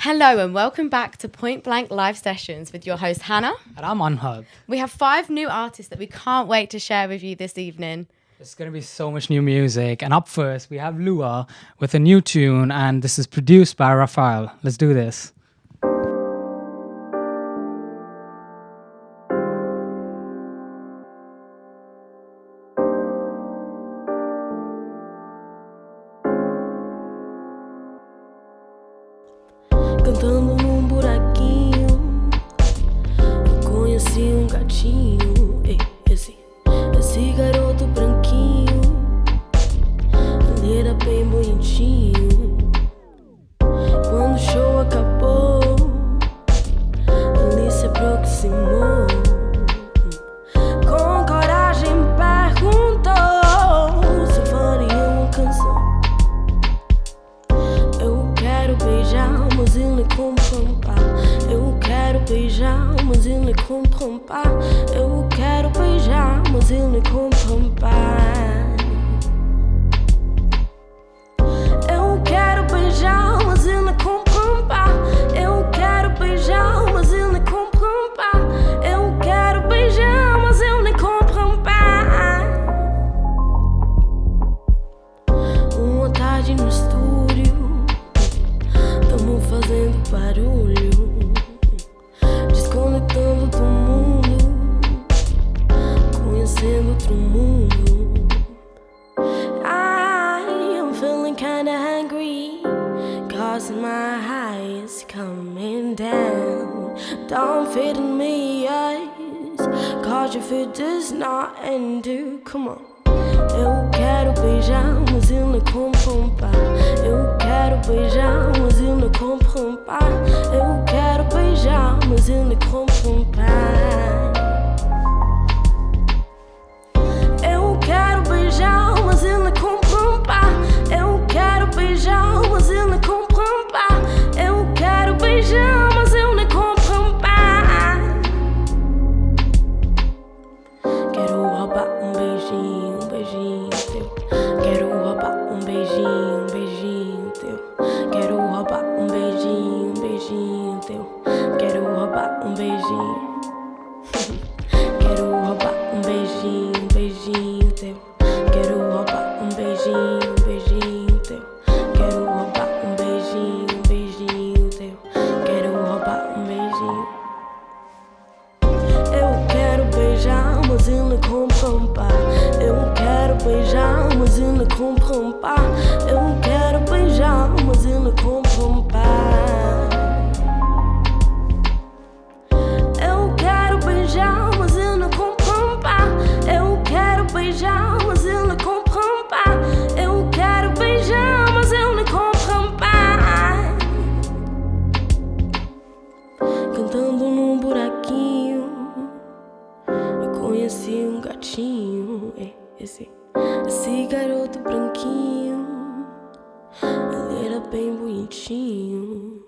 Hello and welcome back to Point Blank Live Sessions with your host Hannah. And I'm Anhad. We have 5 new artists that we can't wait to share with you this evening. There's going to be so much new music. And up first, we have Lua with a new tune. And this is produced by Raphael. Let's do this. Cantando num buraquinho, eu conheci gatinho. Esse garoto branquinho, ele era bem bonitinho. Quando o show acabou, ele se aproximou. Com coragem perguntou se faria uma canção. Eu quero beijar, mas ele comprou pá. Eu quero beijar, mas ele comprou pá. Eu quero beijar, mas ele comprou pá. Eu quero beijar, mas ele comprou pá. Eu quero beijar, mas ele comprou pá. Eu quero beijar, mas ele comprou pá. Uma tarde no estúdio, tamo fazendo barulho, desconectando do mundo, conhecendo outro mundo. I'm feeling kinda hungry, cause my high is coming down. Don't fit in me eyes, cause your fit does not end. Come on. Eu quero beijar, mas ele comprou pá. Eu quero beijar, mas ele comprou pá. Eu quero beijar, mas ele comprou pá. Eu quero beijar, mas ele comprou pá. Eu quero beijar, mas ele comprou pá. Eu quero beijar, mas ele comprou pá. Quero roubar beijinho, beijinho teu. Quero roubar beijinho, beijinho teu. Quero roubar beijinho, beijinho teu. Quero roubar beijinho. Quero roubar beijinho, beijinho teu. Quero roubar beijinho, beijinho teu. Quero roubar beijinho, beijinho teu. Quero roubar beijinho. Eu quero beijar, mas ele comprou pá. Eu quero beijar, mas ele comprou pá. Eu quero beijar, mas ele comprou pá. Eu quero beijar, mas ele comprou pá. Eu quero beijar, mas ele comprou pá. Eu quero beijar, mas ele comprou pá. Cantando num buraquinho, eu conheci gatinho. Esse garoto branquinho, ele era bem bonitinho.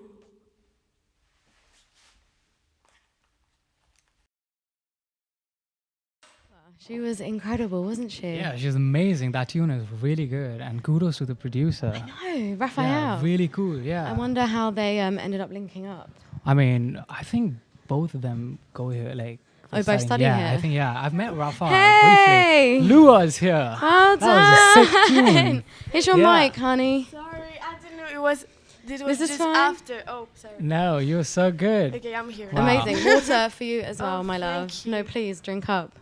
She was incredible, wasn't she? Yeah, she's amazing. That tune is really good. And kudos to the producer. No, Raphael. Yeah, really cool. Yeah. I wonder how they ended up linking up. I mean, I think both of them go here, like. Oh, both study yeah, here? I think, yeah. I've met Raphael Hey! briefly. Lua's here. Well That was a sick done. tune. Here's your Yeah. mic, honey. Sorry, I didn't know it was. This was This is just fine. after. Oh, sorry. No, you're so good. Okay, I'm here. Wow. Amazing. Water for you as well, Oh, my love. thank you. No, please, drink up.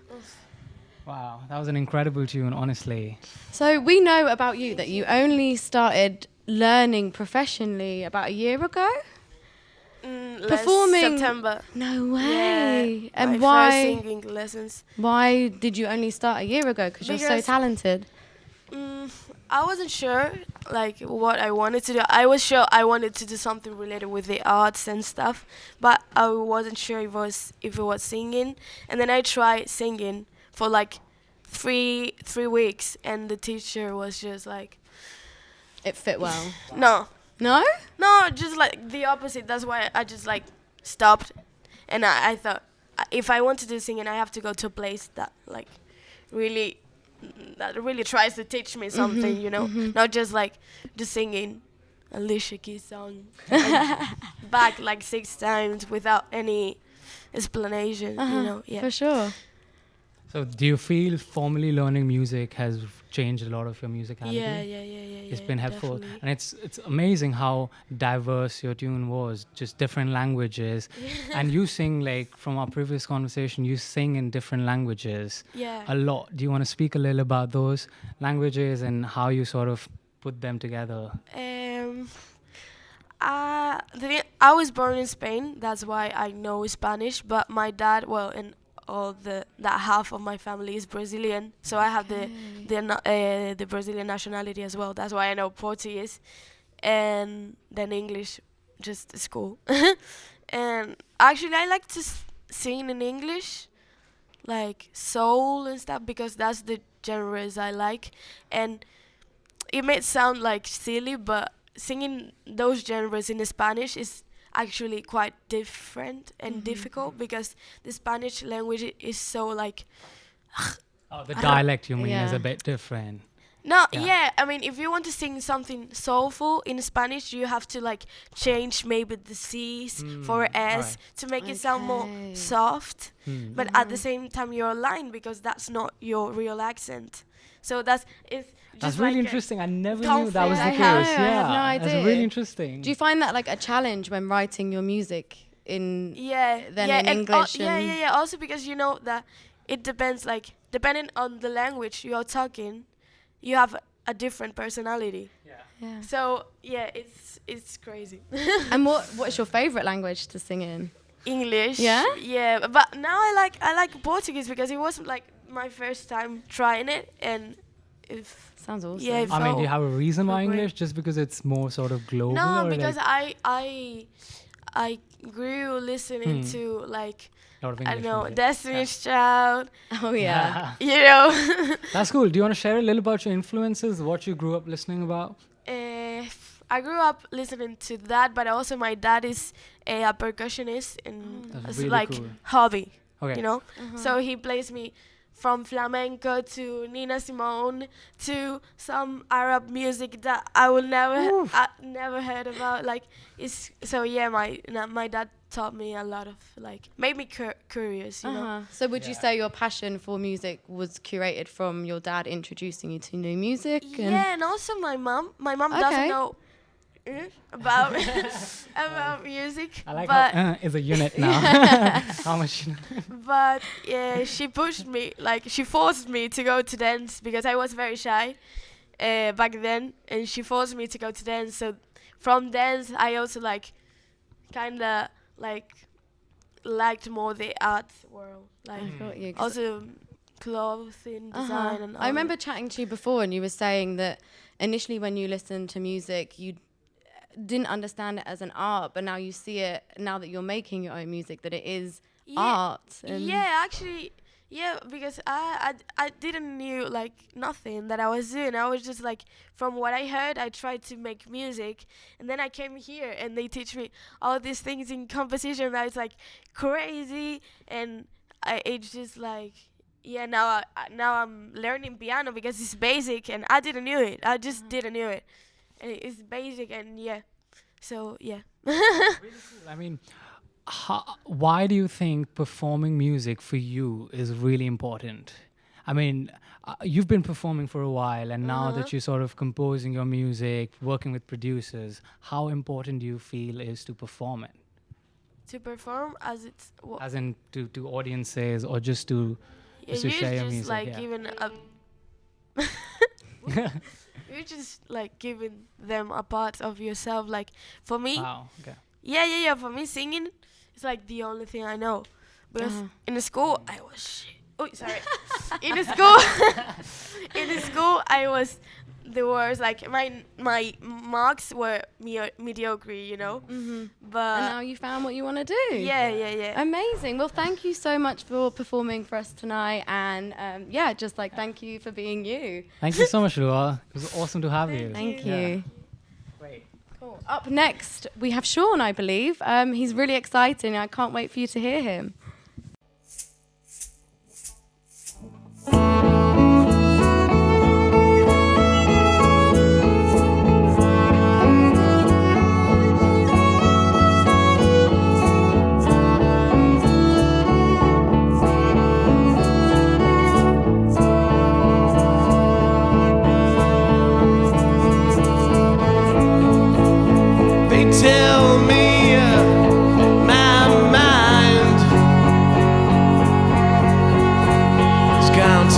Wow, that was an incredible tune, honestly. So we know about you that you only started learning professionally about a year ago? Performing- last September. No way. Yeah, And my why? first singing lessons. Why did you only start a year ago? Because you're so Because- talented. I wasn't sure like what I wanted to do. I was sure I wanted to do something related with the arts and stuff, but I wasn't sure if it was singing. And then I tried singing for like three weeks, and the teacher was just like, It fit well. no, No? just like the opposite. That's why I just like stopped, and I thought if I want to do singing, I have to go to a place that like really tries to teach me something, you know, not just like just singing Alicia Keys song back like 6 times without any explanation. You know, yeah. For sure. So do you feel formally learning music has changed a lot of your musicality? Yeah. It's been helpful. Definitely. And it's amazing how diverse your tune was, just different languages. And you sing, like, from our previous conversation, you sing in different languages Yeah. a lot. Do you want to speak a little about those languages and how you sort of put them together? I was born in Spain. That's why I know Spanish. But my dad, well, and all that half of my family is Brazilian, so I have the Brazilian nationality as well. That's why I know Portuguese, and then English, just school. And actually, I like to sing in English, like soul and stuff, because that's the genres I like. And it may sound like silly, but singing those genres in Spanish is actually quite different and difficult, because the Spanish language is so like The dialect, you mean, is Yeah. a bit different. no, Yeah. yeah. I mean, if you want to sing something soulful in Spanish, you have to like change maybe the C's for S alright. to make it sound more Okay. soft. But at the same time, you're aligned because that's not your real accent. So it's just That's really like interesting. I never knew that was the confident. case. I had no That's idea. really interesting. Do you find that like a challenge when writing your music in? Yeah, Then yeah, in and English yeah, and- yeah, yeah. Also because you know that it depends, like depending on the language you're talking, you have a different personality. Yeah. So yeah, it's crazy. And what's your favorite language to sing in? English. Yeah? Yeah, but now I like Portuguese because it wasn't like my first time trying it, and if Sounds awesome. Yeah, I mean, do you Oh, have a reason why great. English? Just because it's more sort of global? no, or because like I grew listening to like a lot of I English don't know music? Destiny's Child, Oh yeah. you know. That's cool. Do you want to share a little about your influences, what you grew up listening about? I grew up listening to that, but also my dad is a percussionist and That's it's really like cool. hobby, Okay. you know. So he plays me from flamenco to Nina Simone to some Arab music that I will never heard about. Like it's so yeah. My dad taught me a lot of like made me curious, you know. So would you say your passion for music was curated from your dad introducing you to new music? Yeah, and also my mom. My mom Okay. doesn't know about about music, I like but how is a unit now. How much? but yeah, she pushed me, like she forced me to go to dance because I was very shy back then, and she forced me to go to dance. So from dance, I also like kind of like liked more the art world, like Got you, 'cause also clothing design and all I remember chatting to you before, and you were saying that initially when you listened to music, you didn't understand it as an art, but now you see it, now that you're making your own music, that it is art. And Yeah, actually, yeah, because I didn't knew like nothing that I was doing. I was just like, from what I heard, I tried to make music, and then I came here and they teach me all these things in composition that is like crazy, and it's just like, yeah, now I'm learning piano because it's basic, and I didn't knew it. I just didn't knew it, and it's basic, and yeah, so yeah. I mean, why do you think performing music for you is really important? I mean, you've been performing for a while, and now that you're sort of composing your music, working with producers, how important do you feel is to perform it? To perform as it's As in to audiences, or just to yeah, to share your just music? like Yeah. giving you're just like giving them a part of yourself. Like for me, Wow. Okay. yeah. For me, singing is like the only thing I know. Because in the school, I was shit. Oh, sorry. in the school, I was the worst. Like my marks were mediocre, you know. But and now you found what you want to do. yeah. Amazing. Well, thank you so much for performing for us tonight, and just like thank you for being you. Thank you so much, Lua. It was awesome to have you. Thank Yeah. you. Great. Cool. Up next, we have Sean, I believe. He's really exciting. I can't wait for you to hear him.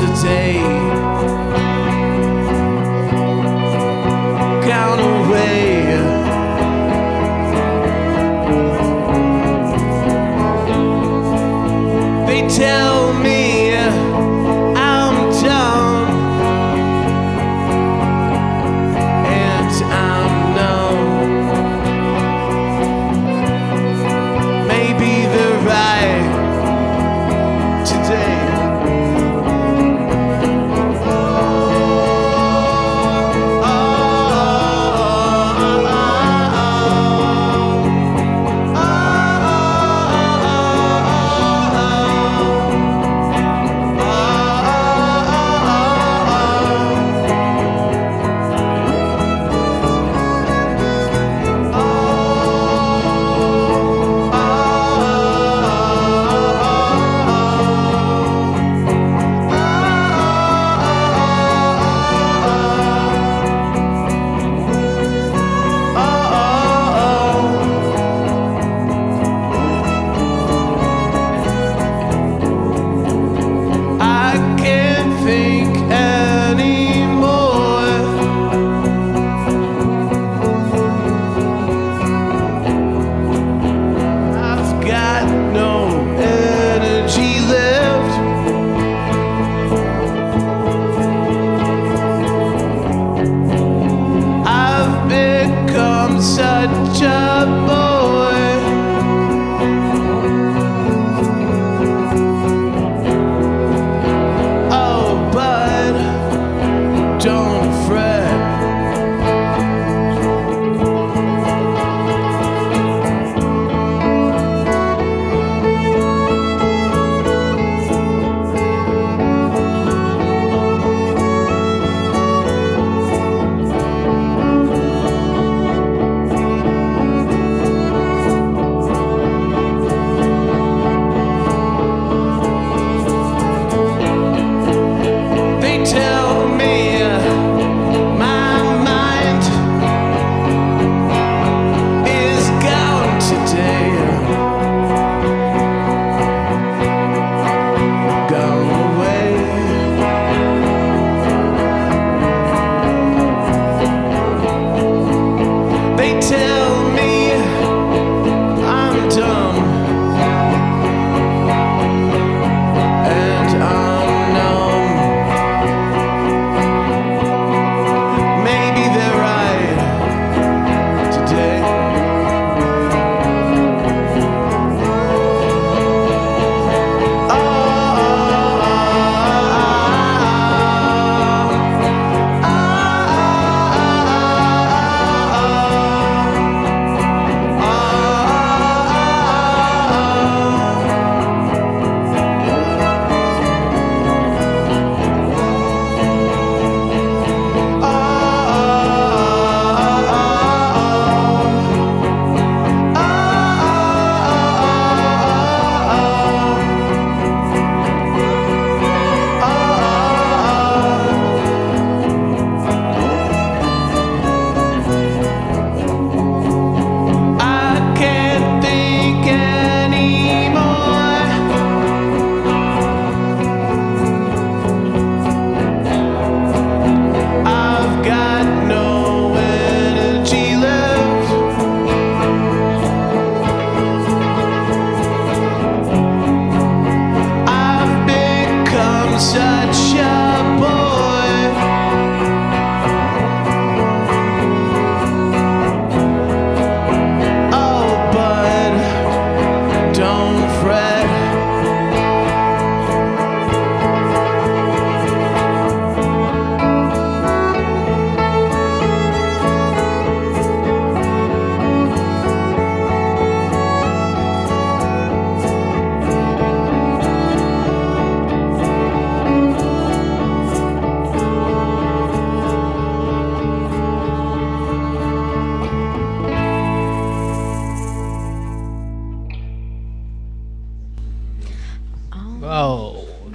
today. Gone away. They tell me I'm dumb and I'm numb. Maybe they're right today.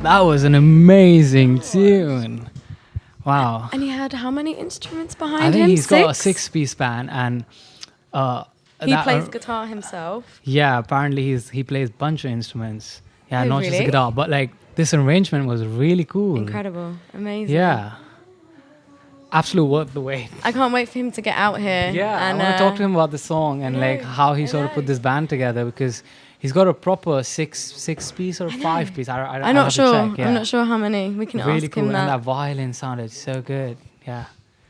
That was an amazing tune. Wow. And he had how many instruments behind I think him? he's got a 6-piece band, and he plays guitar himself. yeah, apparently he plays bunch of instruments, Yeah, Oh, not just the really? guitar, but like this arrangement was really cool. Incredible. Amazing. Yeah. Absolute worth the wait. I can't wait for him to get out here. Yeah, and, I want to talk to him about the song and like know, how he I sort of put know. this band together, because he's got a proper six piece or 5 piece. I'm I'll not have to sure. check, yeah. I'm not sure how many. We can Really ask cool, him and that. that violin sounded so good. Yeah.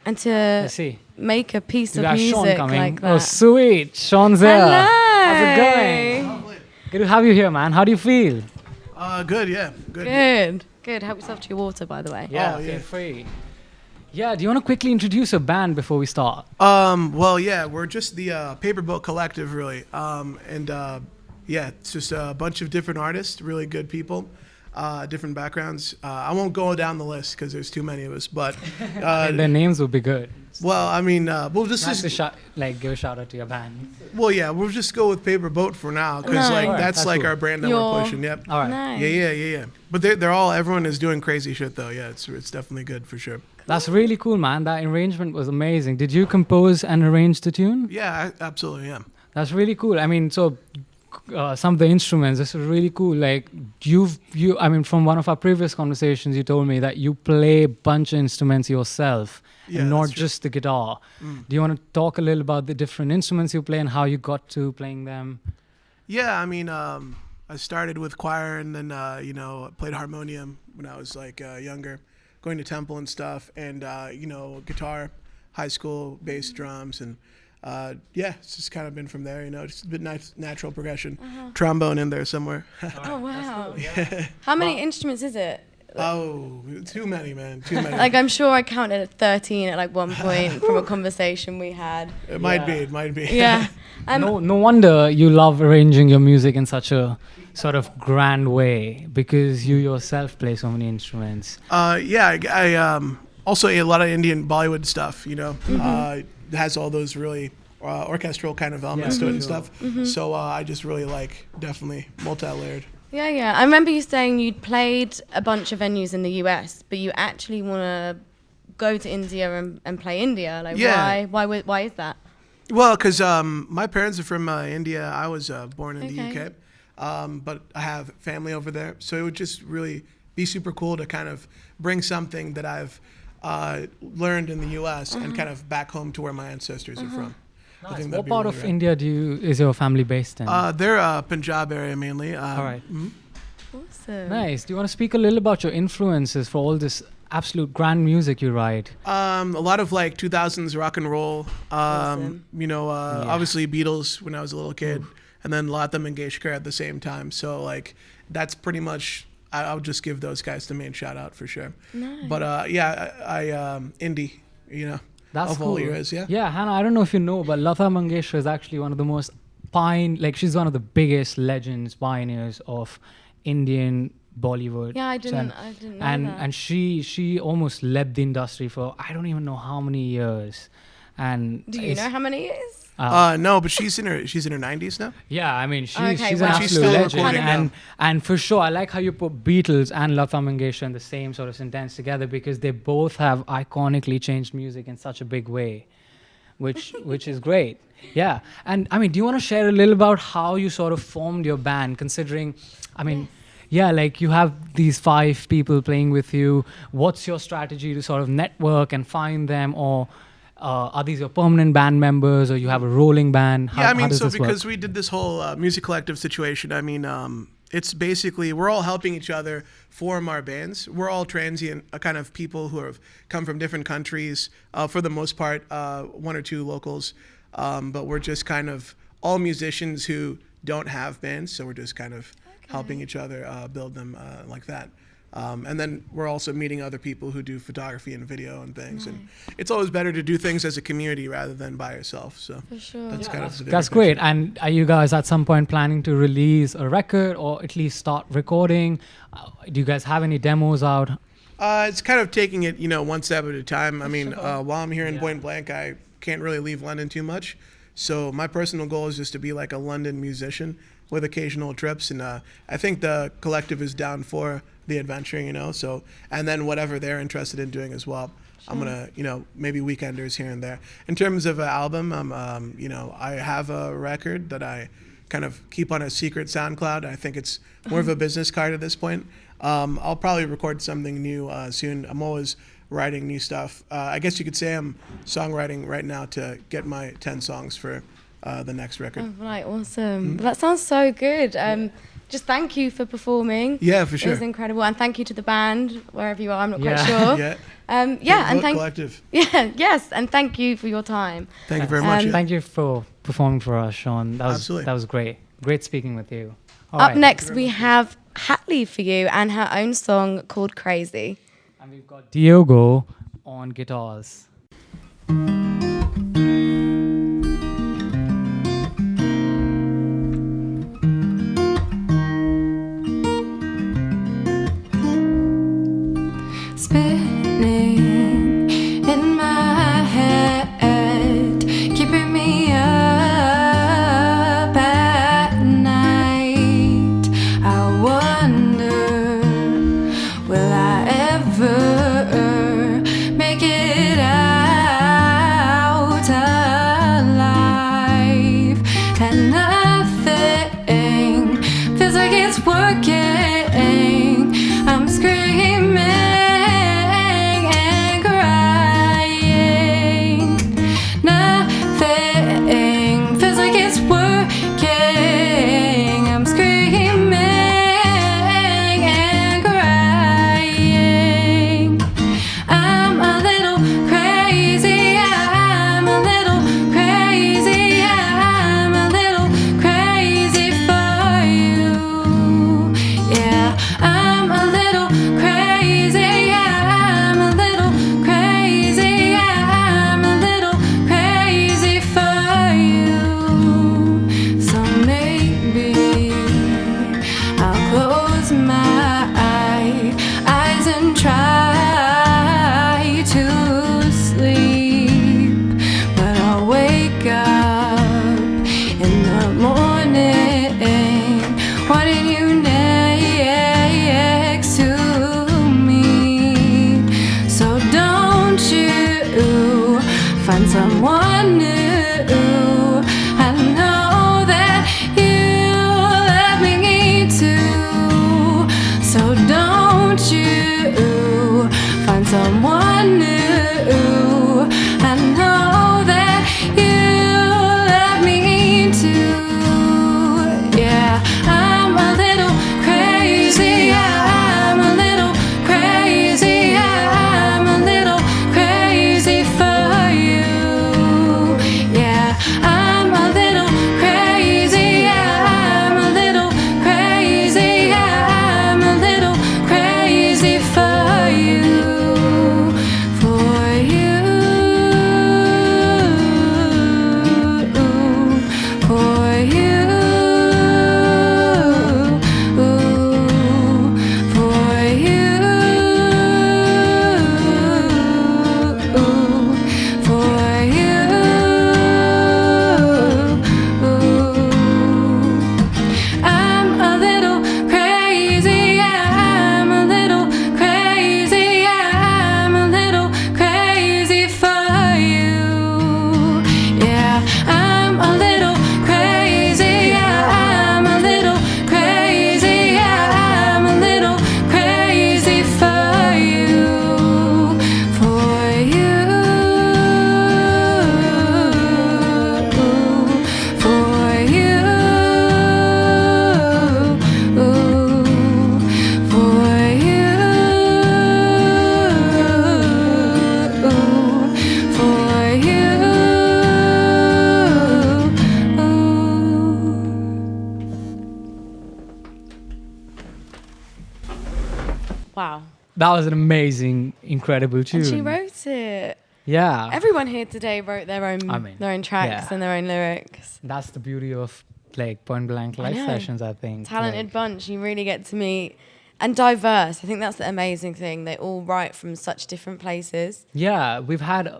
And to Let's see. make a piece We of got Sean music coming. like that. Oh, sweet. Sean's here. Hello. How's it going? Good to have you here, man. How do you feel? Good, yeah. Good. Good. Good. Help yourself to your water, by the way. Yeah, Oh, yeah. feel free. Yeah, do you want to quickly introduce your band before we start? Well, yeah, we're just the Paperboat Cllctve, really. Yeah, it's just a bunch of different artists, really good people, different backgrounds. I won't go down the list because there's too many of us, but, Their names will be good. well, I mean, we'll just, Nice to give a shout out to your band. well, yeah, we'll just go with Paperboat for now because, Nice. like, Alright, that's, that's like, cool. our brand that Your- we're pushing, yep. All right. Nice. Yeah. But they're all, everyone is doing crazy shit, though, yeah, it's definitely good for sure. That's really cool, man. That arrangement was amazing. Did you compose and arrange the tune? Yeah, absolutely, yeah. That's really cool. I mean, so some of the instruments, this is really cool. Like I mean, from one of our previous conversations, you told me that you play a bunch of instruments yourself, Yeah, and not that's true. just the guitar. Do you want to talk a little about the different instruments you play and how you got to playing them? Yeah, I mean, I started with choir and then, played harmonium when I was like younger, going to temple and stuff, and, guitar, high school, bass, drums, and it's just kind of been from there, just a bit natural progression. Trombone in there somewhere. Oh, wow. How many instruments is it? Oh, too many, man, too many. Like, I'm sure I counted at 13 at like one point from a conversation we had. It might be. Yeah. No wonder you love arranging your music in such a sort of grand way, because you yourself play so many instruments. I also a lot of Indian Bollywood stuff, it has all those really orchestral kind of elements to it and stuff. So I just really like, definitely multi-layered. Yeah. I remember you saying you'd played a bunch of venues in the US, but you actually want to go to India and play India. Like, Yeah. why is that? Well, because my parents are from India. I was born in the Okay. UK, but I have family over there. So it would just really be super cool to kind of bring something that I've learned in the US and kind of back home to where my ancestors are from. I think that'd What be part really of rad. India is your family based in? They're Punjab area mainly. All right. Awesome. Nice. Do you want to speak a little about your influences for all this absolute grand music you write? A lot of like 2000s rock and roll. Awesome. Obviously Beatles when I was a little kid, and then Lata Mangeshkar at the same time. So like that's pretty much. I would just give those guys the main shout out for sure. Nice. But I indie, That's of cool. all eras, yeah. Yeah, Hannah, I don't know if you know, but Lata Mangeshkar is actually one of the most she's one of the biggest legends, pioneers of Indian Bollywood. Yeah, I didn't know that. And she almost led the industry for I don't even know how many years. And Do you know how many years? No, but she's in her 90s now. Yeah, I mean she's Okay, an wow. absolute She's still legend, recording now. and for sure I like how you put Beatles and Lata Mangeshkar in the same sort of sentence together, because they both have iconically changed music in such a big way, which is great. Yeah, and I mean, do you want to share a little about how you sort of formed your band, considering, I mean. Yeah, like you have these 5 people playing with you. What's your strategy to sort of network and find them, or are these your permanent band members, or you have a rolling band? How does so this work? because we did this whole music collective situation, I mean, it's basically we're all helping each other form our bands. We're all transient kind of people who have come from different countries, for the most part, 1 or 2 locals, but we're just kind of all musicians who don't have bands, so we're just kind of helping each other build them like that. And then we're also meeting other people who do photography and video and things. And it's always better to do things as a community rather than by yourself. So For sure. that's kind of the bigger That's picture. great. And are you guys at some point planning to release a record, or at least start recording? Do you guys have any demos out? It's kind of taking it, one step at a time. I mean, while I'm here in Point Blank, I can't really leave London too much. So my personal goal is just to be like a London musician with occasional trips. And I think the Cllctve is down for the adventure, so, and then whatever they're interested in doing as well. I'm going to, maybe weekenders here and there. In terms of an album, I have a record that I kind of keep on a secret SoundCloud. I think it's more of a business card at this point. I'll probably record something new soon. I'm always writing new stuff. I guess you could say I'm songwriting right now to get my 10 songs for the next record. Oh, right, awesome. That sounds so good. Just thank you for performing. Yeah, for sure. It was incredible. And thank you to the band, wherever you are, I'm not quite Yeah. sure. Yeah. And Cllctve. yes, and thank you for your time. Thank you very much. yeah. Thank you for performing for us, Sean. Absolutely. That was great. Great speaking with you. All Up right. next, we have Hatley for you and her own song called Crazy. And we've got Diogo on guitars. Spinning in my head, keeping me up at night. I wonder, will I ever make it out alive? And nothing feels like it's working. I'm screaming and crying. Nothing feels like it's working. I'm screaming and crying. I'm a little crazy. I'm a little crazy. I'm a little crazy for you. Yeah, I'm a little crazy. I'm a little crazy. I'm a little crazy for you. So maybe I'll close my eyes and try to sleep, but I'll wake up in the morning wanting you next to me. So don't you find someone new. I know that you love me too. So don't you find someone new. I know that you love me too. Yeah, I'm a little crazy. I'm a little crazy. I'm a little crazy for you. Yeah, I'm a little crazy. I'm a little crazy. I'm a little crazy for you. For you. For you. For you. For you. I'm a little crazy. I'm a little crazy. I'm a little crazy for you. Yeah, I'm a little crazy. I'm a little crazy. I'm a little crazy for you. For you. For you. For you. For you. Wow. That was an amazing, incredible tune. And she wrote it. Yeah. Everyone here today wrote their own tracks yeah. and their own lyrics. That's the beauty of like point blank live know. sessions, I think. Talented Like, bunch. You really get to meet. And diverse. I think that's the amazing thing. They all write from such different places. yeah, we've had a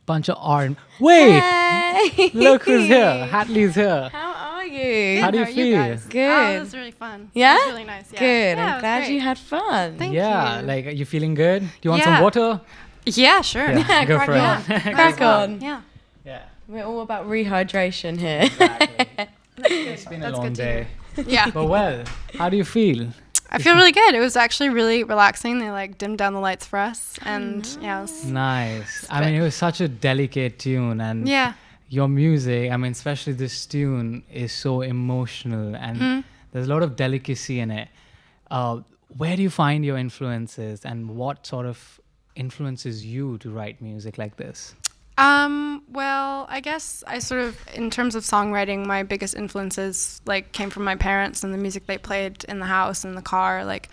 bunch of art. Wait, Hey! look who's here. Hatley's here. How are you? How do you How are feel? you guys? Good. Oh, it was really fun. Yeah? It was really nice. Yeah. Good. Yeah, it I'm was glad great. you had fun. Thank Yeah, you. like, are you feeling good? Do you want Yeah. some water? Yeah, sure. Yeah, go for crack it. Crack on. Yeah. Yeah. We're all about rehydration here. Exactly. It's been a That's long good to day. Yeah. But well, how do you feel? I feel really good. It was actually really relaxing. They like dimmed down the lights for us, and yeah, it was, Nice. I mean, it was such a delicate tune, and yeah. your music, I mean, especially this tune, is so emotional, and there's a lot of delicacy in it. Where do you find your influences, and what sort of influences you to write music like this? Well, I guess I sort of, in terms of songwriting, my biggest influences like came from my parents and the music they played in the house, in the car, like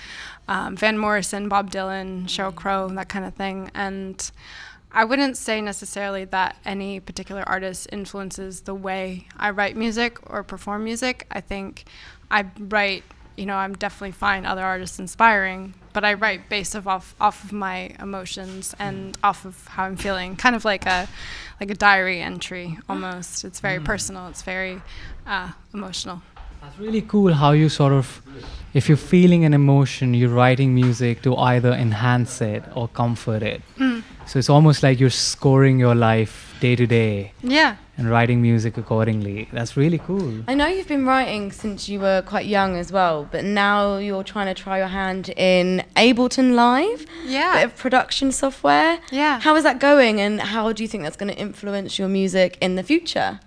Van Morrison, Bob Dylan, Sheryl Crow, that kind of thing. And I wouldn't say necessarily that any particular artist influences the way I write music or perform music. I think I write, I'm definitely find other artists inspiring, but I write based off of my emotions and off of how I'm feeling, kind of like a diary entry almost. It's very personal. It's very emotional. That's really cool how you sort of, if you're feeling an emotion, you're writing music to either enhance it or comfort it. So it's almost like you're scoring your life day to day. Yeah. And writing music accordingly. That's really cool. I know you've been writing since you were quite young as well, but now you're trying to try your hand in Ableton Live, Yeah. bit of production software. Yeah. How is that going, and how do you think that's going to influence your music in the future?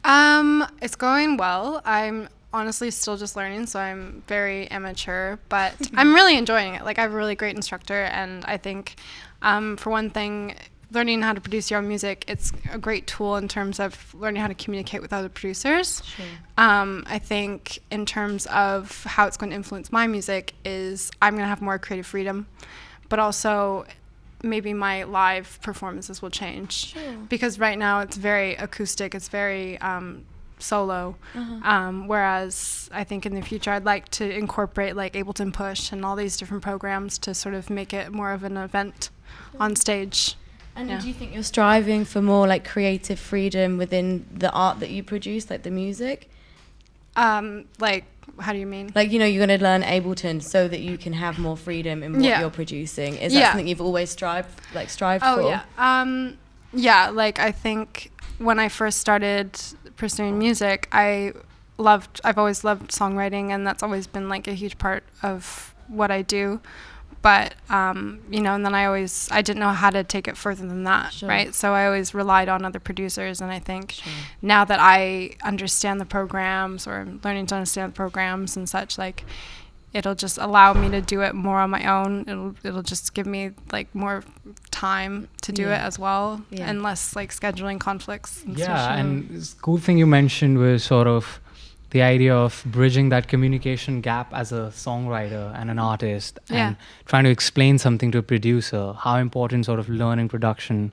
It's going well. I'm honestly still just learning, so I'm very amateur, but I'm really enjoying it. Like, I have a really great instructor, and I think, for one thing, learning how to produce your own music, it's a great tool in terms of learning how to communicate with other producers. Sure. I think in terms of how it's going to influence my music is I'm going to have more creative freedom, but also maybe my live performances will change. Sure. Because right now it's very acoustic, it's very solo, whereas I think in the future I'd like to incorporate like Ableton Push and all these different programs to sort of make it more of an event on stage. And Yeah. do you think you're striving for more like creative freedom within the art that you produce, like the music? Like, how do you mean? Like, you're going to learn Ableton so that you can have more freedom in what Yeah. you're producing. Is that Yeah. something you've always strived for? Oh, yeah. Yeah, like I think when I first started pursuing music, I've always loved songwriting, and that's always been like a huge part of what I do. But, and then I didn't know how to take it further than that, Sure. right? So I always relied on other producers, and I think now that I understand the programs, or I'm learning to understand the programs and such, like, it'll just allow me to do it more on my own. It'll just give me, like, more time to do it as well, and less, like, scheduling conflicts. And stuff. Yeah, and this cool thing you mentioned was sort of the idea of bridging that communication gap as a songwriter and an artist, and trying to explain something to a producer, how important sort of learning production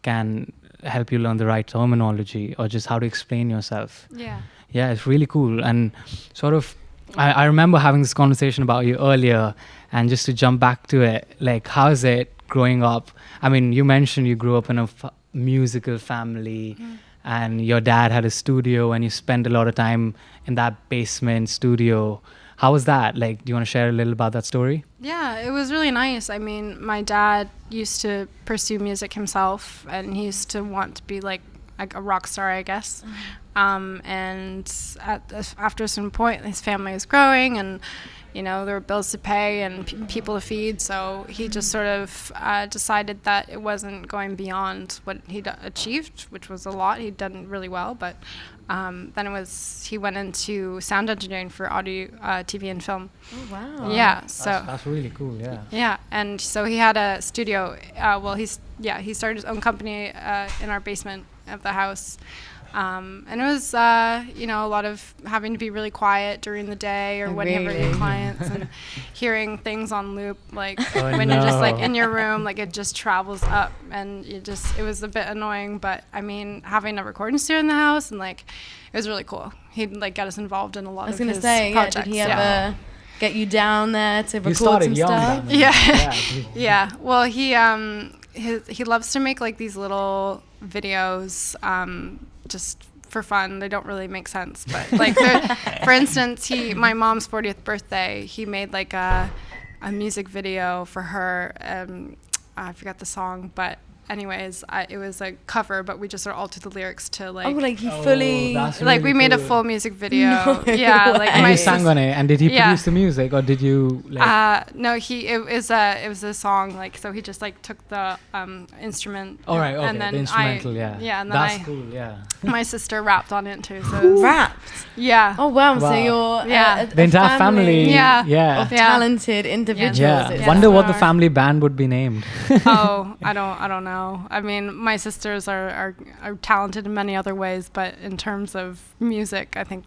can help you learn the right terminology, or just how to explain yourself. Yeah, it's really cool. And sort of, I remember having this conversation about you earlier, and just to jump back to it, like, how is it growing up? I mean, you mentioned you grew up in a musical family, and your dad had a studio, and you spent a lot of time in that basement studio. How was that? Like, do you want to share a little about that story? Yeah, it was really nice. I mean, my dad used to pursue music himself, and he used to want to be like a rock star, I guess. And after a certain point, his family was growing, and there were bills to pay and people to feed. So he just sort of decided that it wasn't going beyond what he'd achieved, which was a lot. He'd done really well, but then he went into sound engineering for audio, TV, and film. Oh, wow. Yeah, so That's really cool, yeah. yeah, and so he had a studio. He started his own company in our basement of the house. And it was, a lot of having to be really quiet during the day, or when you have any clients, and hearing things on loop, like when you're just like in your room, like it just travels up, and it was a bit annoying. But I mean, having a recording studio in the house, and like, it was really cool. He'd like get us involved in a lot of his projects. Did he ever get you down there to record You started some young stuff? then. Yeah. Yeah. Well, he loves to make like these little videos, just for fun. They don't really make sense, but like, for instance, my mom's 40th birthday, he made like a music video for her. I forgot the song, but anyways, it was a cover, but we just sort of altered the lyrics to like. Oh, like he fully. that's Like really we made a cool. full music video. No Yeah, like way. And my you sang on it, and did he Yeah. produce the music, or did you like? No, it was a song, like, so he just like took the instrument. All right, okay, and then the instrumental, yeah. Yeah, and then that's cool, yeah. my sister rapped on it too. So it was, Rapped. yeah. Oh wow! So Wow. you're Yeah. The entire family, Yeah. yeah. of talented individuals. Yeah. It's Wonder what the bizarre. family band would be named. Oh, I don't know. I mean, my sisters are talented in many other ways, but in terms of music, I think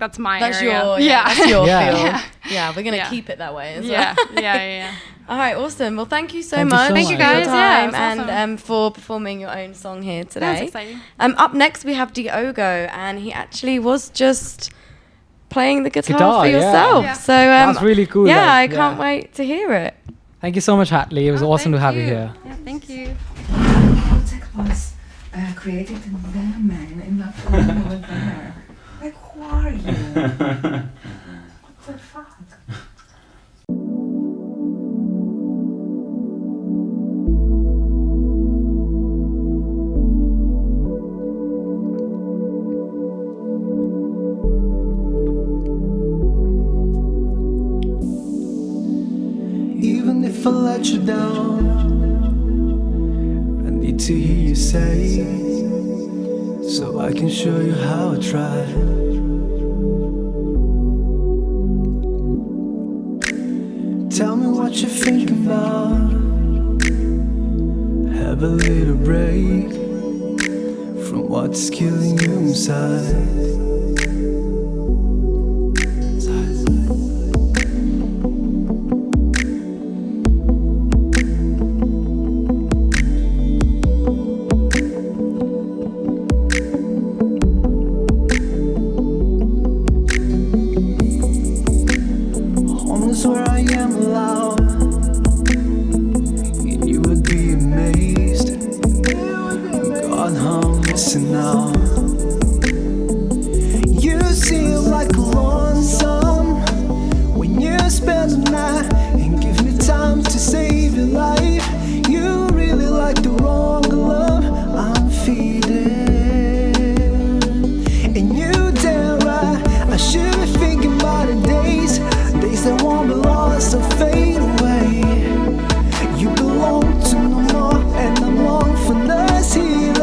that's my That's area. your yeah. That's your Yeah. field. Yeah. Yeah, we're gonna Yeah. keep it that way as Yeah, well. yeah. All right, awesome. Well, thank you so Thank you much so Thank you, for your guys. Yeah, it time was and awesome. for performing your own song here That's today. exciting. Up next we have Diogo, and he actually was just playing the guitar Guitar, for yeah. yourself. Yeah. So That's really cool. Yeah, I like, can't wait to hear it. Thank you so much, Hatley. It was awesome to thank have you you. here. Yeah, thank you. Music was created in Yemen, in that room over there. Like, who are you? What the fuck? Even if I let you down, I need to hear you say, so I can show you how I tried. Tell me what you're thinking about. Have a little break from what's killing you inside. Home is where I am allowed, and you would be amazed. God, how I'm missing out. You seem like a lonesome when you spend the night and give me time to save your life. You really like the wrong love I'm feeding, and you damn right I should be thinking about the days that won't be lost or fade away. You belong to no more, and I'm long for this healing.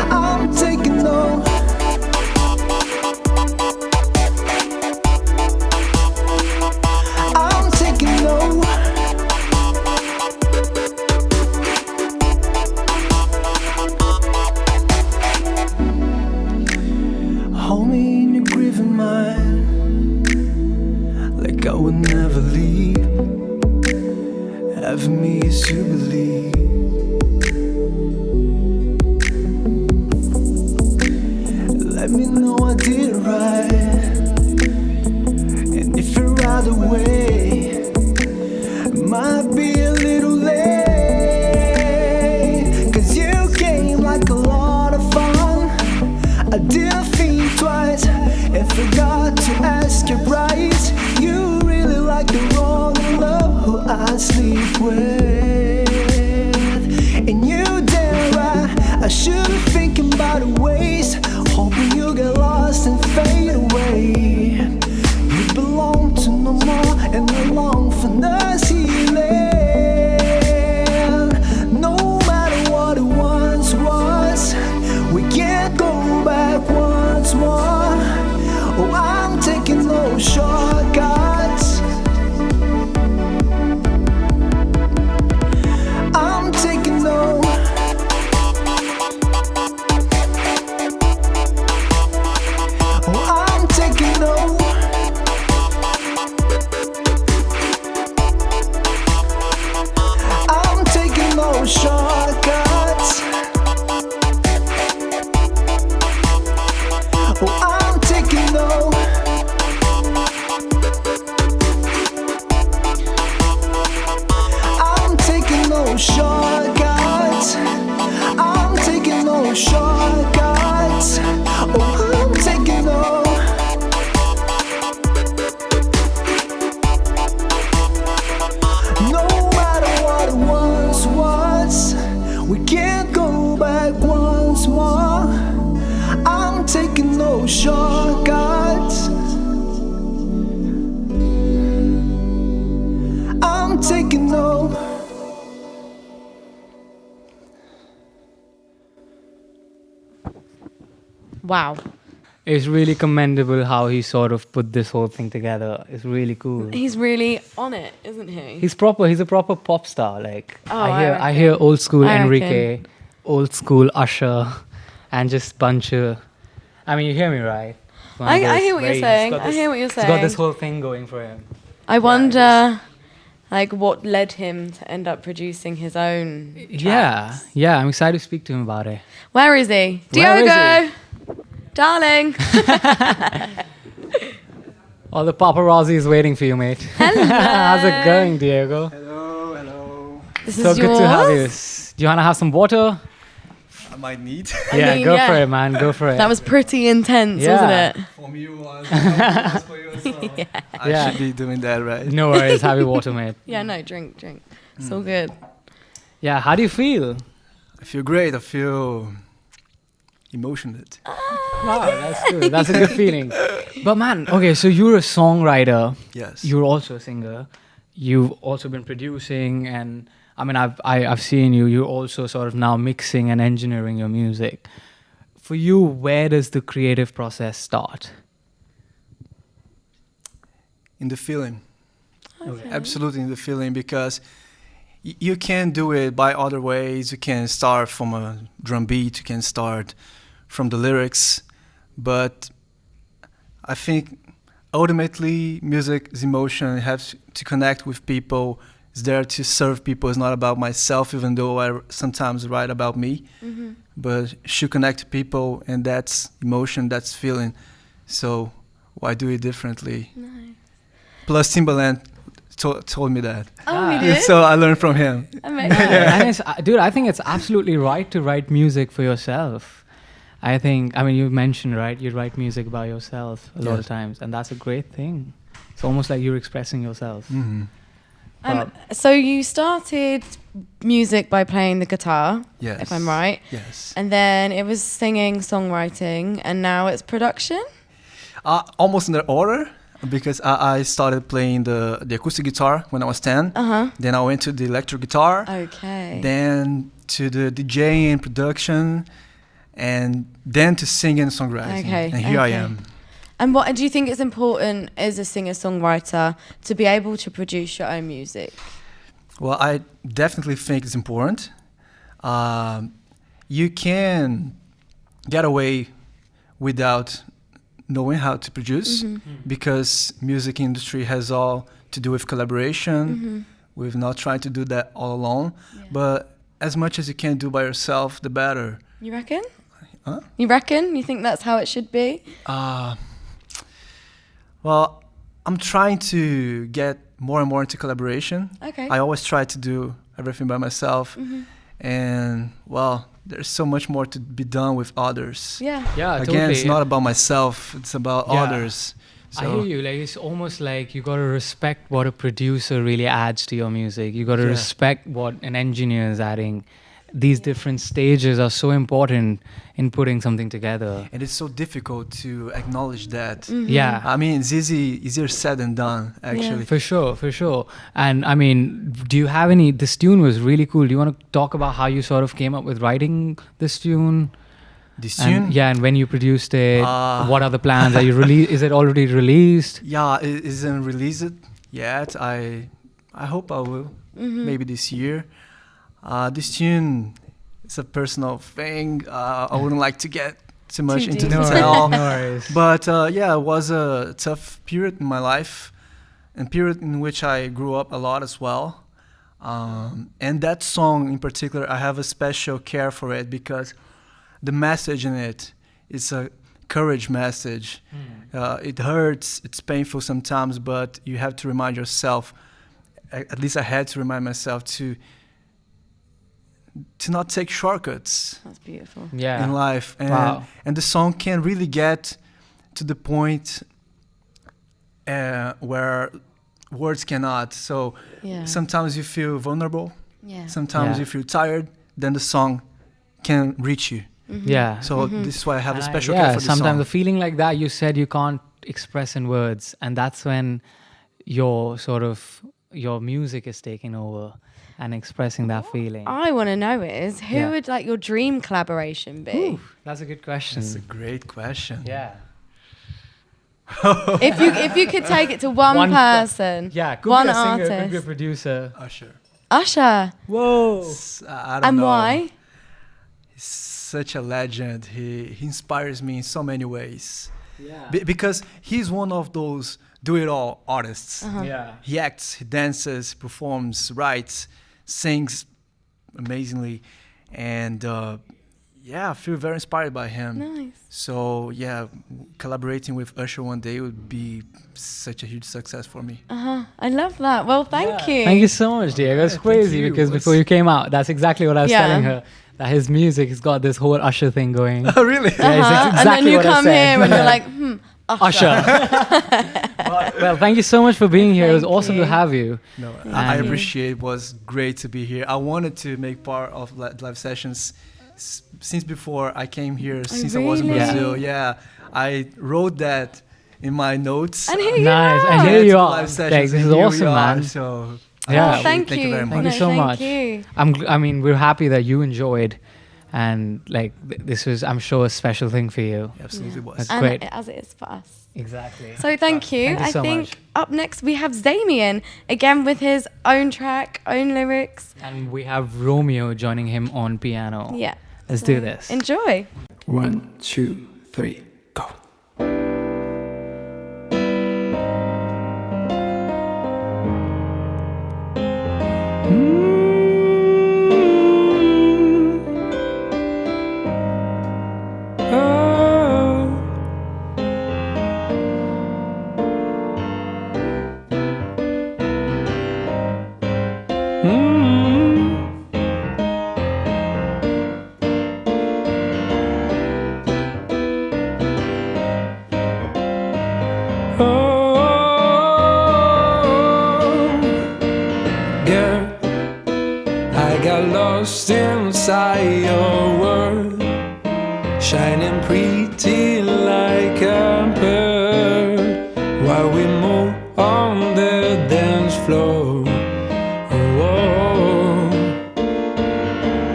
I'm taking over. I'm taking over. Hold me in your grieving mind, like I would never leave. Having me as you believe. Let me know I did it right, and if you're out of the way, it might be a little late. 'Cause you came like a lot of fun. I didn't think twice and forgot to ask you right. You really like the wrong love who I sleep with, and you damn right I should be thinking about the ways, hoping you get lost and fade away. You belong to no more, and I long for this healing. No matter what it once was, we can't go back once more. Oh, I'm taking no shortcuts. I'm taking no. Oh, I'm taking no. Wow. It's really commendable how he sort of put this whole thing together. It's really cool. He's really on it, isn't he? He's a proper pop star. Like Oh, I hear old school I Enrique, old school Usher, and just bunch of. I mean, you hear me, right? I hear what you're saying. I hear what you're saying. He's got this whole thing going for him. I wonder, like, what led him to end up producing his own tracks. Yeah. I'm excited to speak to him about it. Where is he? Where is Diogo! Darling! All the paparazzi is waiting for you, mate. Hello. How's it going, Diego? Hello. This So is good yours? to have you. Do you want to have some water? I might need. mean, Go yeah. for it, man. Go for it. That was pretty intense, Yeah. wasn't it? From you, for you as well. Yeah. I Yeah. should be doing that, right? No worries. Have your water, mate. Yeah, no, drink. It's all good. Yeah. How do you feel? I feel great. I feel emotioned. Wow, that's good. That's a good feeling. But man, okay, so you're a songwriter. Yes. You're also a singer. You've also been producing, and I mean, I've seen you. You're also sort of now mixing and engineering your music. For you, where does the creative process start? In the feeling. Okay. Absolutely in the feeling, because you can do it by other ways. You can start from a drum beat. You can start from the lyrics. But I think ultimately music is emotion. It has to connect with people. It's there to serve people. It's not about myself, even though I sometimes write about me. Mm-hmm. But it should connect to people, and that's emotion, that's feeling. So why do it differently? Nice. Plus Timbaland told me that. Oh, he did? So I learned from him. Amazing. And it's, dude, I think it's absolutely right to write music for yourself. I mean, you mentioned, right, you write music about yourself a lot of Yes. times, and that's a great thing. It's almost like you're expressing yourself. Mm-hmm. So you started music by playing the guitar, Yes. if I'm right. Yes. And then it was singing, songwriting, and now it's production? Almost in the order, because I started playing the acoustic guitar when I was 10. Uh-huh. Then I went to the electric guitar. Okay. Then to the DJing and production. And then to singing and songwriting. Okay, And here I okay. am. And what do you think it's important as a singer-songwriter to be able to produce your own music? Well, I definitely think it's important. You can get away without knowing how to produce, because music industry has all to do with collaboration. We've not tried to do that all alone. Yeah. But as much as you can do by yourself, the better. You reckon? Huh? You reckon? You think that's how it should be? Well, I'm trying to get more and more into collaboration. Okay. I always try to do everything by myself. And, well, there's so much more to be done with others. Yeah. Yeah, Again, totally. it's not about myself, it's about Yeah. others. I hear you. Like, it's almost like you got to respect what a producer really adds to your music. You got to Yeah. respect what an engineer is adding. These different stages are so important in putting something together. And it's so difficult to acknowledge that. Yeah. I mean, it's easier said than done, actually. For sure. And I mean, do you have any? This tune was really cool. Do you want to talk about how you sort of came up with writing this tune? This And, tune? yeah, and when you produced it, Uh, what are the plans? Are you is it already released? Yeah, it isn't released yet. I hope I will. Maybe this year. This tune is a personal thing. I wouldn't like to get too much Too into deep. detail. No worries. But yeah, it was a tough period in my life, and period in which I grew up a lot as well. And that song in particular, I have a special care for it because the message in it is a courage message. It hurts, it's painful sometimes, but you have to remind yourself, at least I had to remind myself to not take shortcuts That's beautiful. Yeah. in life. And, Wow. and the song can really get to the point where words cannot. So Yeah. sometimes you feel vulnerable, Yeah. sometimes Yeah. you feel tired, then the song can reach you. Yeah. So this is why I have a And special care for the sometimes song. the feeling like that, you said you can't express in words, and that's when your sort of your music is taking over and expressing that feeling? I want to know is who Yeah. would like your dream collaboration be? Ooh, that's a good question. That's a great question. Yeah. If you could take it to one person, Yeah, could one be a singer, could be a artist. producer. Usher. Usher. Whoa. I don't And know. why? He's such a legend. He inspires me in so many ways. Yeah. Because he's one of those do-it-all artists. Yeah. He acts, he dances, performs, writes, sings amazingly, and I feel very inspired by him. Nice. So collaborating with Usher one day would be such a huge success for me. I love that. Well, thank you. Thank you so much, Diego. It's thank crazy you. because It's- before you came out, that's exactly what I was Yeah. telling her. That his music has got this whole Usher thing going. Oh, really? Yeah, it's And then exactly you what I come said. here and you're like, Usher. Usher. Well, thank you so much for being here. It was Thank awesome you. to have you. No, Thank I you. appreciate it. It was great to be here. I wanted to make part of live sessions since before I came here, since I was in really? Brazil. Yeah, I wrote that in my notes. And here you Nice. are. And Yeah, here to you the are. live sessions, Thanks. This and is here we awesome, are. man. So Yeah. Thank you you. very much. Thank you so Thank much. you. I mean, we're happy that you enjoyed, and like this was, I'm sure, a special thing for you. Absolutely was. That's And great. as it is for us. Exactly. So thank you. Thank you I so think much. up next we have Zamien, again with his own track, own lyrics. And we have Romeo joining him on piano. Yeah. Let's So do this. Enjoy. 1, 2, 3, go. Girl, I got lost inside your world, shining pretty like a pearl, while we move on the dance floor. Oh,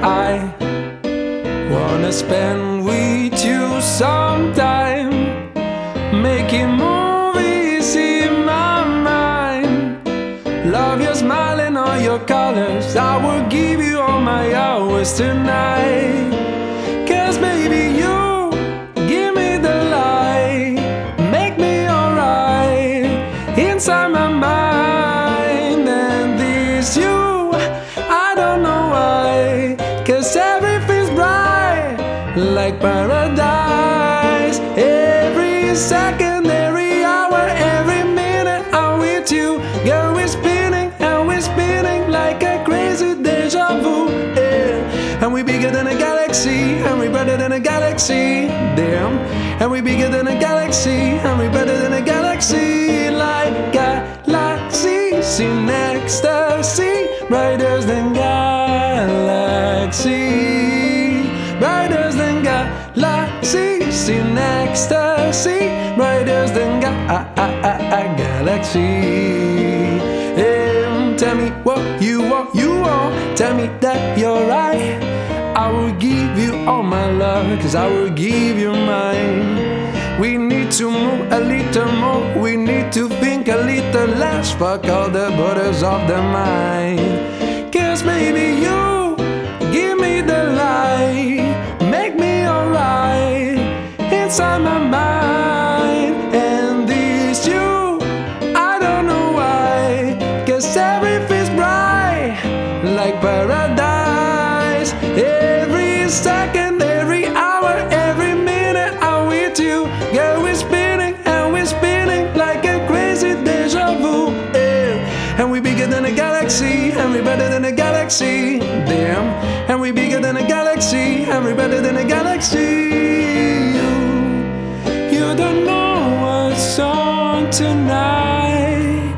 I wanna spend with you some time, making movies in my mind. Love your smiling, all your colors. I will give you all my hours tonight. Cause baby, you give me the light, make me alright inside my mind. And this you, I don't know why. Cause everything's bright like paradise. Every second, every hour, every minute I'm with you. Girl, we're spinning and we're spinning like a crazy deja vu. Yeah. And we bigger than a galaxy, and we better than a galaxy. Damn. And we bigger than a galaxy, and we better than a galaxy. Like galaxies in ecstasy, brighter than galaxy, brighter than galaxies in ecstasy, brighter than galaxy. Tell me what you want, tell me that you're right. I will give you all my love, cause I will give you mine. We need to move a little more, we need to think a little less. Fuck all the borders of the mind. Cause baby, you give me the light, make me alright inside my mind. And this you, I don't know why. Cause everything's bright like paradise. Every second, every hour, every minute I'm with you. Girl, we're spinning and we're spinning like a crazy deja vu. Yeah. And we bigger than a galaxy, and we better than a galaxy. Damn. And we bigger than a galaxy, and we better than a galaxy. You don't know what's on tonight,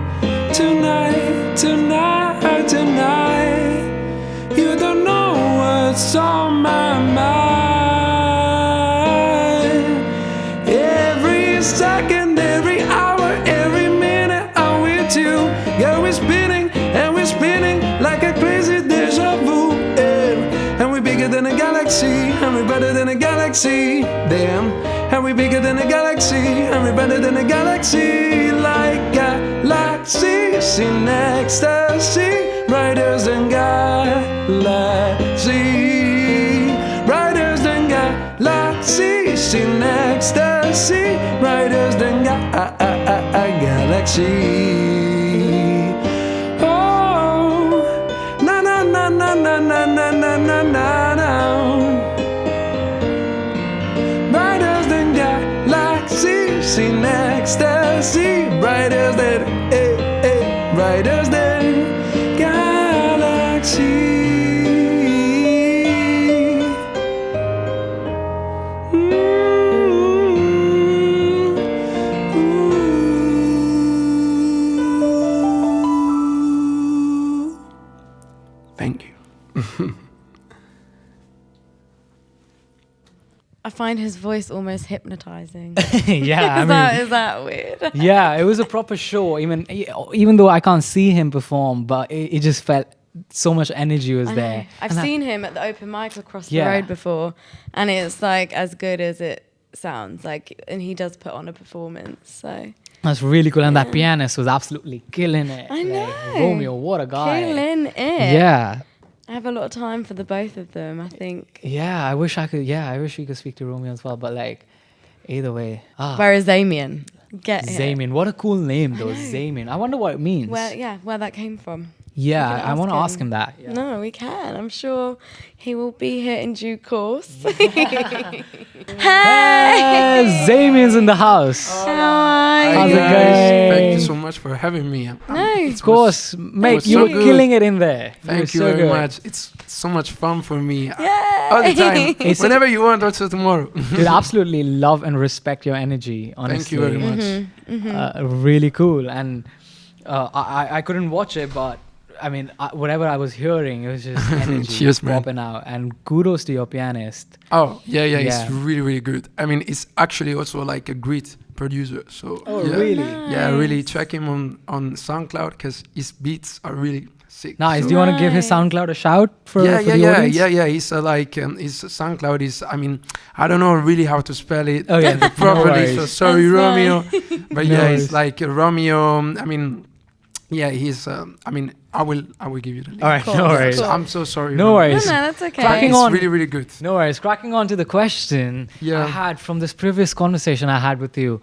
tonight, tonight, tonight. You don't know what's on my mind. Every second, every hour, every minute I'm with you. Yeah, we're spinning and we're spinning like a crazy deja vu. Yeah. And we're bigger than a galaxy, and we're better than a galaxy. Damn. And we're bigger than a galaxy, and we're better than a galaxy. Like galaxies in ecstasy, brighter than galaxy, brighter than galaxies in ecstasy, brighter than galaxy. Oh, na na na na na na na na na na. Brighter than galaxies in ecstasy, brighter than, brighter than galaxy. Thank you. I find his voice almost hypnotizing. Yeah, Is that weird? Yeah, it was a proper show. Even though I can't see him perform, but it just felt so much energy was I there. know. I've seen him at the open mic across the Yeah. road before, and it's like as good as it sounds. Like, and he does put on a performance. So That's really cool, and that pianist was absolutely killing it. I know. Romeo, what a guy! killing it. Yeah. I have a lot of time for the both of them, I think. Yeah, I wish I could. Yeah, I wish we could speak to Romeo as well. But like, either way. Whereas Zamien, get it. Zamien, what a cool name though. Zamien. I wonder what it means. Where that came from. Yeah, We can I want to ask ask him that. Yeah. No, we can. I'm sure he will be here in due course. Hey, Zamien's in the house. How are How's you? it going? Thank you so much for having me. No. Of course, mate, was you so were good. killing it in there. Thank you were so very good. much. It's so much fun for me. Yay! All the time. It's- Whenever you want, also tomorrow. Dude, absolutely love and respect your energy. Honestly, Thank you very much. Really cool. And I couldn't watch it, but I mean, whatever I was hearing, it was just energy Cheers, man. popping out. And kudos to your pianist. Oh, yeah, Yeah. it's really, really good. I mean, it's actually also like a great producer. So, yeah. Really? Yeah, really check him on SoundCloud because his beats are really sick. Nice. So Do you want to give his SoundCloud a shout for the audience? Yeah. He's his SoundCloud is. I mean, I don't know really how to spell it. Oh, yeah. Properly. worries. So sorry, That's Romeo. fine. But No yeah, worries. it's like Romeo. I mean, yeah, he's. I mean, I will give you the link. All right, Cool. no worries. Cool. I'm so sorry. No Romeo. worries. No, that's okay. Cracking It's on. really, really good. No worries. Cracking on to the question Yeah. I had from this previous conversation I had with you.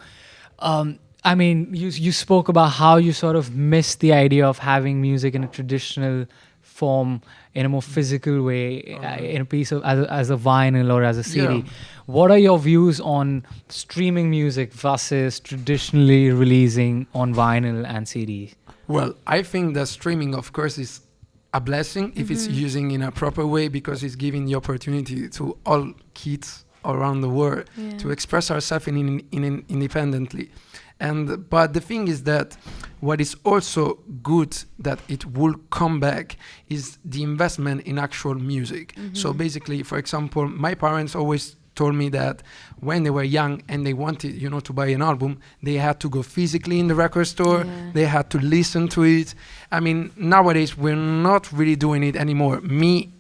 I mean, you spoke about how you sort of missed the idea of having music in a traditional form, in a more physical way, in a piece of as a vinyl or as a CD. Yeah. What are your views on streaming music versus traditionally releasing on vinyl and CD? Well, I think that streaming, of course, is a blessing if it's using in a proper way because it's giving the opportunity to all kids around the world to express ourselves independently. But the thing is that what is also good that it will come back is the investment in actual music. So basically, for example, my parents always told me that when they were young and they wanted, to buy an album, they had to go physically in the record store. They had to listen to it. I mean, nowadays we're not really doing it anymore. Me,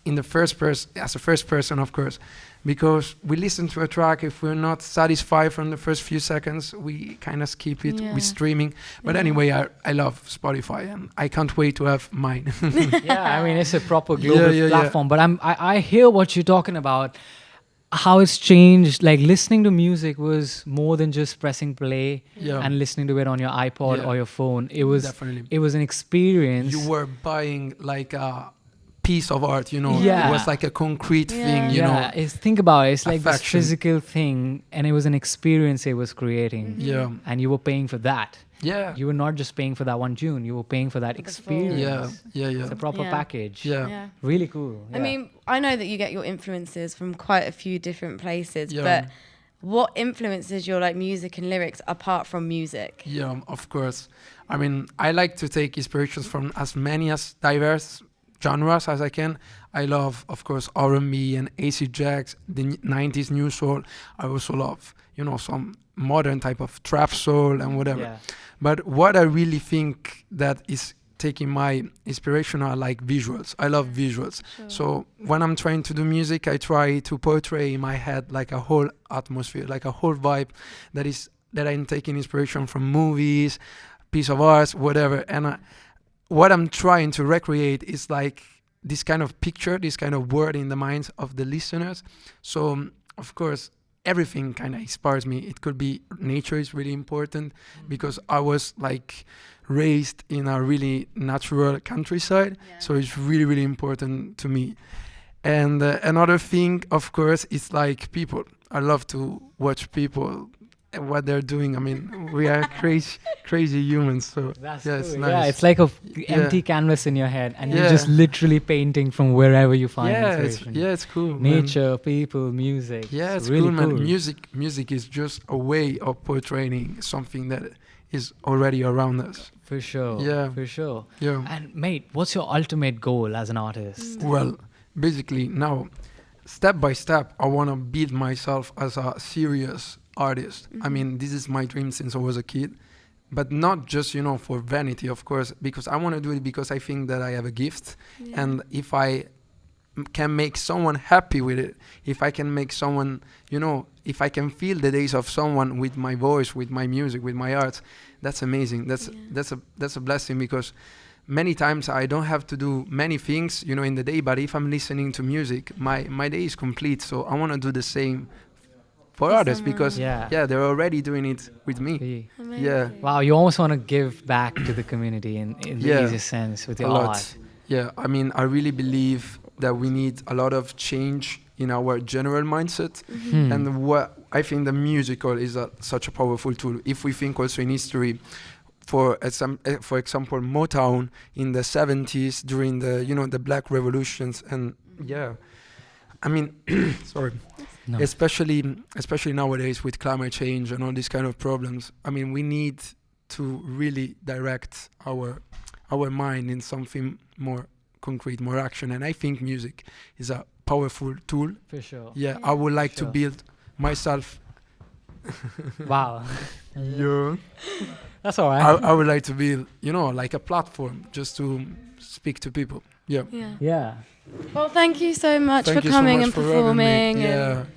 in the first person, as a first person, of course, because we listen to a track. If we're not satisfied from the first few seconds, we kind of skip it with streaming. But anyway, I love Spotify and I can't wait to have mine. Yeah, I mean, it's a proper global Yeah. platform. But I hear what you're talking about. How it's changed, like listening to music was more than just pressing play and listening to it on your iPod or your phone. It was Definitely. It was an experience. You were buying like a piece of art, Yeah. It was like a concrete thing, you know. Think about it. It's like this Affection. physical thing, and it was an experience it was creating. Yeah. And you were paying for that. Yeah. You were not just paying for that one tune. You were paying for that experience. Yeah. It's a proper Yeah. package. Yeah. Really cool. I mean, I know that you get your influences from quite a few different places, Yeah. but what influences your like music and lyrics apart from music? Yeah, of course. I mean, I like to take inspirations from as many as diverse genres as I can. I love, of course, R&B and AC Jacks, the 90s new soul. I also love, some modern type of trap soul and whatever. Yeah. But what I really think that is taking my inspiration are like visuals. I love visuals. Sure. So when I'm trying to do music, I try to portray in my head like a whole atmosphere, like a whole vibe that I'm taking inspiration from movies, piece of art, whatever. And what I'm trying to recreate is like this kind of picture, this kind of word in the minds of the listeners. So of course, everything kind of inspires me. It could be nature is really important because I was like raised in a really natural countryside. So it's really, really important to me. And another thing, of course, is like people. I love to watch people and what they're doing. I mean, we are crazy humans. So That's yeah, it's cool. nice. Yeah, it's like a empty canvas in your head, and you're just literally painting from wherever you find inspiration. It's cool. Nature, man. people, music. Yeah, it's really cool, man. cool. Music is just a way of portraying something that is already around us. For sure. Yeah. For sure. Yeah. And mate, what's your ultimate goal as an artist? Well, basically now, step by step, I want to build myself as a serious artist. I mean, this is my dream since I was a kid, but not just, for vanity, of course, because I want to do it because I think that I have a gift. And if I can make someone happy with it, if I can make someone, if I can feel the days of someone with my voice, with my music, with my art, that's amazing. That's a blessing, because many times I don't have to do many things, in the day, but if I'm listening to music, my day is complete. So I want to do the same for others because they're already doing it with me. Yeah. Wow, you almost want to give back to the community in the easiest sense with your art. Yeah, I mean, I really believe that we need a lot of change in our general mindset. And what I think the musical is such a powerful tool. If we think also in history, for example, Motown in the 70s during the Black Revolutions, and I mean, sorry. No. Especially nowadays with climate change and all these kind of problems. I mean, we need to really direct our mind in something more concrete, more action. And I think music is a powerful tool. For sure. Yeah, I would like to build myself. Wow. Yeah. That's all right. I would like to build, like a platform just to speak to people. Yeah. Well, thank you so much for coming and performing.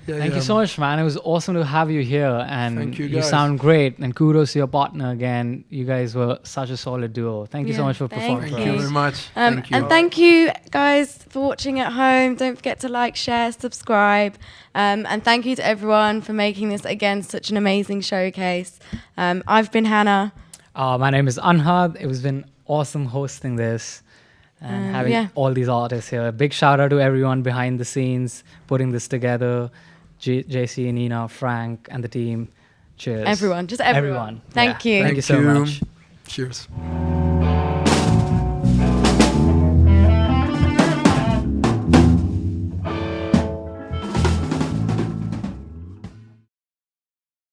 Thank you so much, man. It was awesome to have you here, and thank you, you sound great. And kudos to your partner again. You guys were such a solid duo. Thank you so much for performing. Thank you very much. Thank you. And thank you guys for watching at home. Don't forget to like, share, subscribe. And thank you to everyone for making this again such an amazing showcase. I've been Hannah. My name is Anhad. It has been awesome hosting this. And having all these artists here. A big shout out to everyone behind the scenes, putting this together. JC, Nina, Frank, and the team. Cheers. Everyone, just everyone. Thank you. Thank you so much. Cheers.